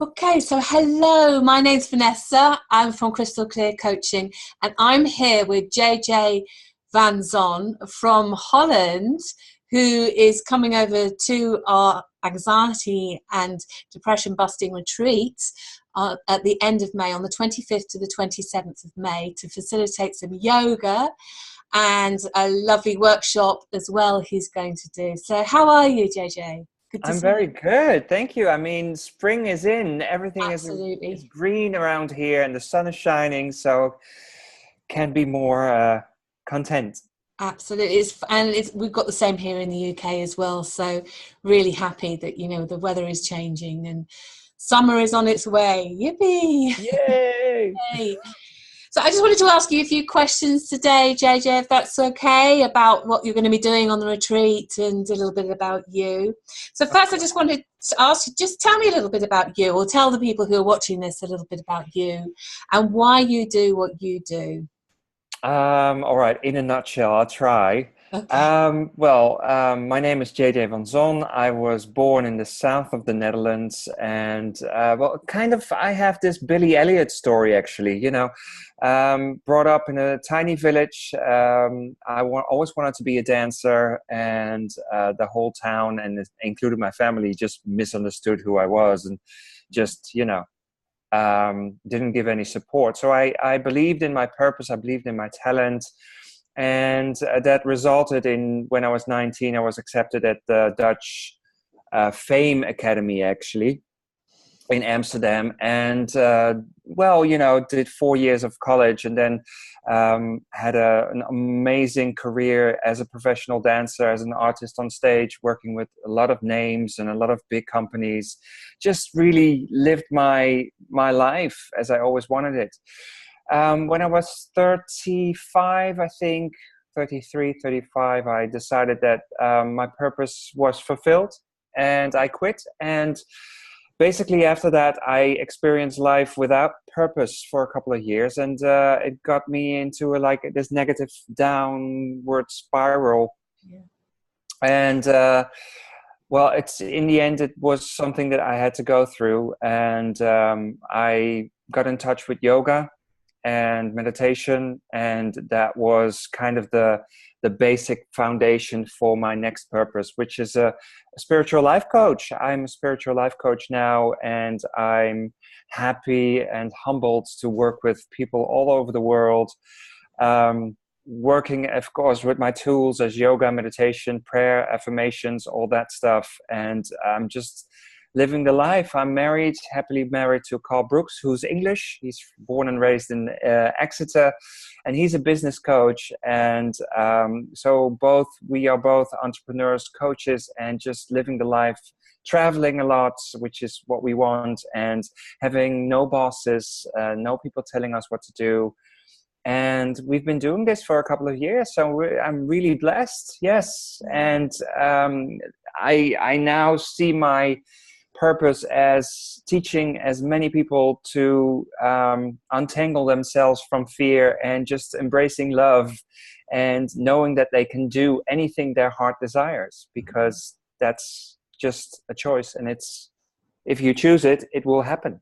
Okay, so hello, my name's Vanessa. I'm from Crystal Clear Coaching, and I'm here with JJ Van Zon from Holland, who is coming over to our anxiety and depression busting retreat at the end of May, on the 25th to the 27th of May, to facilitate some yoga and a lovely workshop as well he's going to do. So how are you, JJ? Good to I'm see you. very good, thank you. I mean, spring is in, everything is Absolutely. green around here, and the sun is shining, so can't be more content. Absolutely, we've got the same here in the UK as well. So really happy that the weather is changing and summer is on its way. Yippee! Yay! Yay. So I just wanted to ask you a few questions today, JJ, if that's okay, about what you're going to be doing on the retreat and a little bit about you. So Of first, I course. just wanted to ask you, just tell me a little bit about you, or tell the people who are watching this a little bit about you and why you do what you do. All right, in a nutshell, I'll try. Okay. My name is JJ van Zon. I was born in the south of the Netherlands, and I have this Billy Elliot story actually. Brought up in a tiny village. Always wanted to be a dancer, and the whole town, and including my family, just misunderstood who I was, and just didn't give any support. So I believed in my purpose, I believed in my talent, and that resulted in, when I was 19, I was accepted at the Dutch Fame Academy, actually, in Amsterdam, and did 4 years of college, and then had an amazing career as a professional dancer, as an artist on stage, working with a lot of names and a lot of big companies. Just really lived my life as I always wanted it. When I was 35, I think 33, 35, I decided that my purpose was fulfilled, and I quit. And basically after that, I experienced life without purpose for a couple of years, and it got me into this negative downward spiral. Yeah. And it's, in the end, it was something that I had to go through, and I got in touch with yoga and meditation, and that was kind of the basic foundation for my next purpose, which is a spiritual life coach. I'm a spiritual life coach now, and I'm happy and humbled to work with people all over the world, working, of course, with my tools as yoga, meditation, prayer, affirmations, all that stuff. And I'm just living the life. I'm married, happily married to Carl Brooks, who's English. He's born and raised in Exeter, and he's a business coach. And so we are both entrepreneurs, coaches, and just living the life, traveling a lot, which is what we want, and having no bosses, no people telling us what to do. And we've been doing this for a couple of years, so I'm really blessed. Yes, and I now see my purpose as teaching as many people to untangle themselves from fear and just embracing love, and knowing that they can do anything their heart desires, because that's just a choice, and it's, if you choose it, it will happen.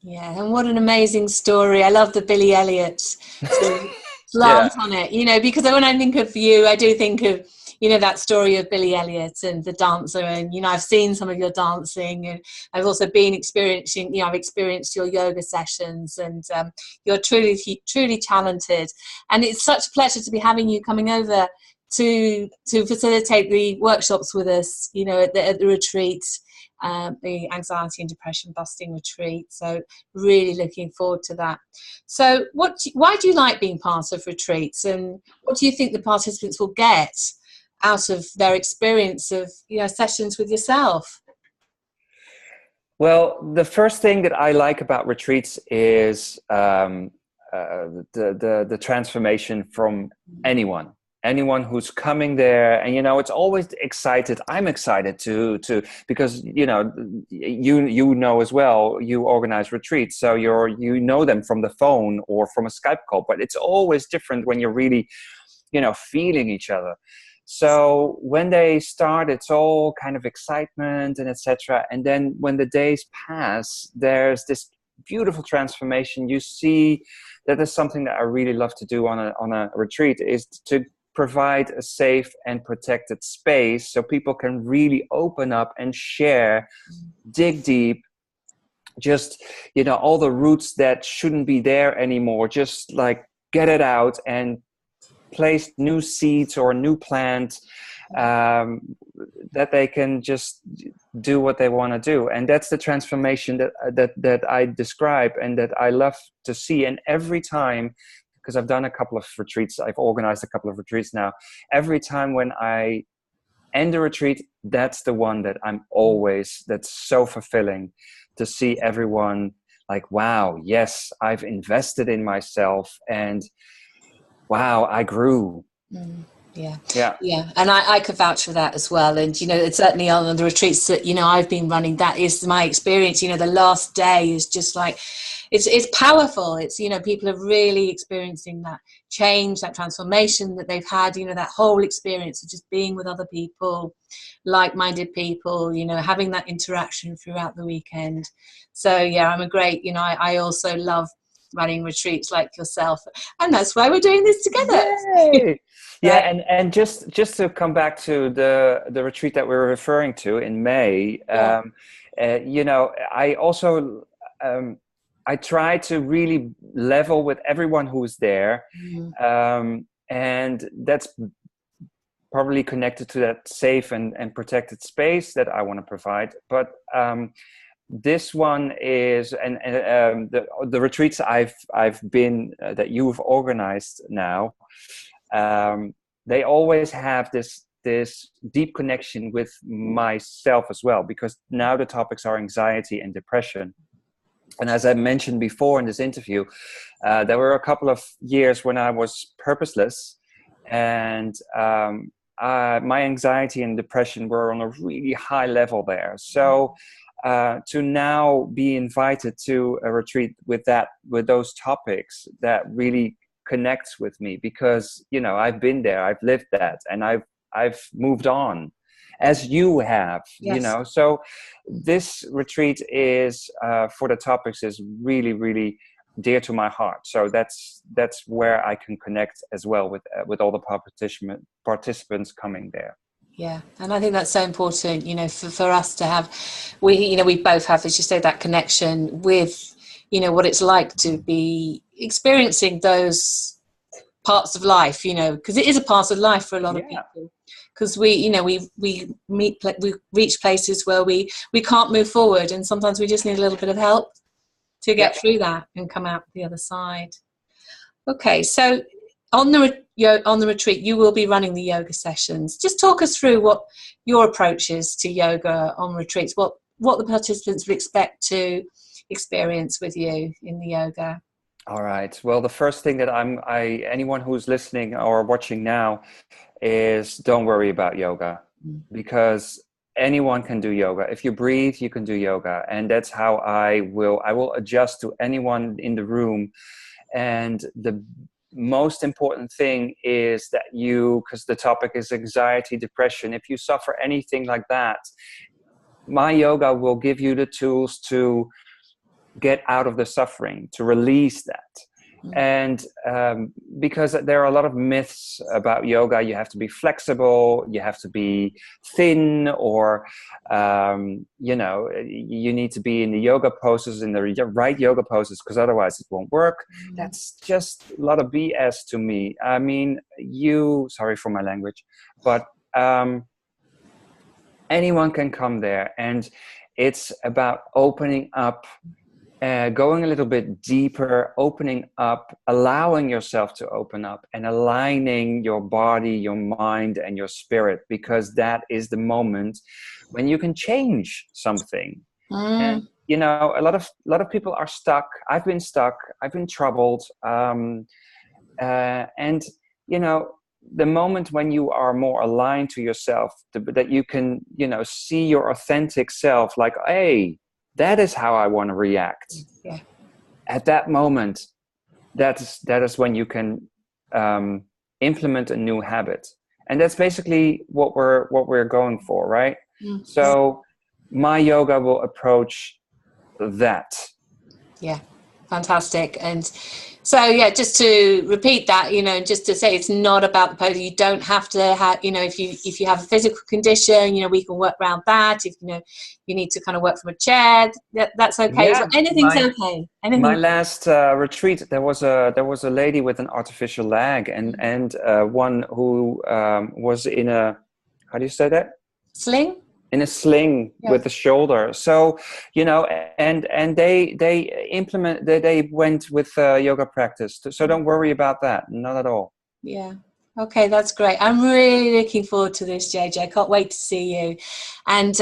Yeah, and what an amazing story. I love the Billy Elliot Yeah. slant on it, because when I think of you, I do think of, that story of Billy Elliot and the dancer. And, I've seen some of your dancing, and I've also been experiencing, I've experienced your yoga sessions, and you're truly, truly talented. And it's such a pleasure to be having you coming over to facilitate the workshops with us, at the retreat. The anxiety and depression busting retreat. So really looking forward to that. So why do you like being part of retreats, and what do you think the participants will get out of their experience of sessions with yourself? Well, the first thing that I like about retreats is the transformation from anyone who's coming there. And it's always excited. I'm excited to because you know as well, you organize retreats, so you know them from the phone or from a Skype call, but it's always different when you're really feeling each other. So when they start, it's all kind of excitement and etc. And then when the days pass, there's this beautiful transformation. You see that is something that I really love to do on a retreat, is to provide a safe and protected space so people can really open up and share, dig deep, just, all the roots that shouldn't be there anymore, just like get it out and place new seeds or new plants, that they can just do what they want to do. And that's the transformation that I describe and that I love to see. And every time, because I've done a couple of retreats, I've organized a couple of retreats now, every time when I end a retreat, that's the one that that's so fulfilling, to see everyone like, wow, yes, I've invested in myself, and wow, I grew. Yeah. And I could vouch for that as well. And it's certainly on the retreats that I've been running, that is my experience. The last day is just like, it's powerful. It's people are really experiencing that change, that transformation that they've had, that whole experience of just being with other people, like-minded people, having that interaction throughout the weekend. So I'm a great, I also love running retreats like yourself, and that's why we're doing this together. Yay! Yeah, and just to come back to the retreat that we were referring to in May, I also I try to really level with everyone who's there, and that's probably connected to that safe and protected space that I want to provide. But this one is, and the retreats I've been that you've organized now, they always have this deep connection with myself as well, because now the topics are anxiety and depression. And as I mentioned before in this interview, there were a couple of years when I was purposeless, and my anxiety and depression were on a really high level there. So to now be invited to a retreat with those topics, that really connects with me, because I've been there, I've lived that, and I've moved on, as you have. Yes. So this retreat is for the topics is really, really dear to my heart. So that's where I can connect as well with all the participants coming there. Yeah, and I think that's so important, for us to have, we both have, as you say, that connection with, what it's like to be experiencing those parts of life, because it is a part of life for a lot of people. Because we reach places where we can't move forward, and sometimes we just need a little bit of help to get through that and come out the other side. Okay, so on the retreat, you will be running the yoga sessions. Just talk us through what your approach is to yoga on retreats, what the participants would expect to experience with you in the yoga. All right. Well, the first thing that anyone who's listening or watching now is, don't worry about yoga, because anyone can do yoga. If you breathe, you can do yoga. And that's how I will adjust to anyone in the room. And the most important thing is that because the topic is anxiety, depression, if you suffer anything like that, my yoga will give you the tools to get out of the suffering, to release that. And because there are a lot of myths about yoga, you have to be flexible, you have to be thin, or you need to be in the yoga poses, in the right yoga poses, because otherwise it won't work. That's just a lot of BS to me. I mean, sorry for my language, but anyone can come there, and it's about opening up, going a little bit deeper, opening up, allowing yourself to open up, and aligning your body, your mind, and your spirit, because that is the moment when you can change something. And a lot of people are stuck. I've been stuck. I've been troubled. And the moment when you are more aligned to yourself, that you can see your authentic self, like, hey, that is how I want to react. Yeah. At that moment, that is when you can implement a new habit. And that's basically what we're going for, right? Mm. So my yoga will approach that. Yeah, fantastic. And so, yeah, just to repeat that, just to say, it's not about the pose. You don't have to have, if you have a physical condition, we can work around that. If you need to kind of work from a chair, that's okay as well. Anything's okay. My last retreat, there was a lady with an artificial leg, and one who was in a, how do you say that? Sling. In a sling with the shoulder. So, and they went with yoga practice. So don't worry about that. Not at all. Yeah. Okay, that's great. I'm really looking forward to this, JJ. I can't wait to see you. And,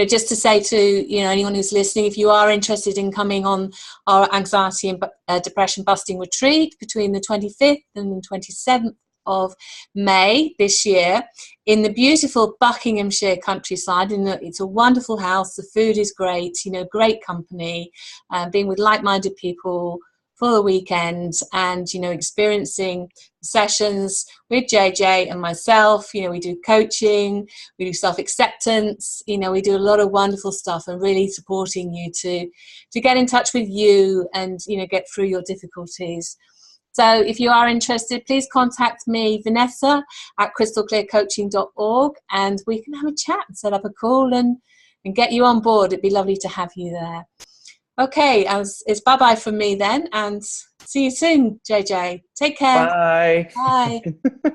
just to say to, anyone who's listening, if you are interested in coming on our anxiety and depression busting retreat between the 25th and the 27th of May this year in the beautiful Buckinghamshire countryside. It's a wonderful house. The food is great, great company, being with like-minded people for the weekend, and experiencing sessions with JJ and myself. We do coaching, we do self-acceptance, we do a lot of wonderful stuff, and really supporting you to get in touch with you and get through your difficulties. So if you are interested, please contact me, Vanessa, at crystalclearcoaching.org, and we can have a chat and set up a call and get you on board. It'd be lovely to have you there. Okay, it's bye-bye from me then, and see you soon, JJ. Take care. Bye. Bye.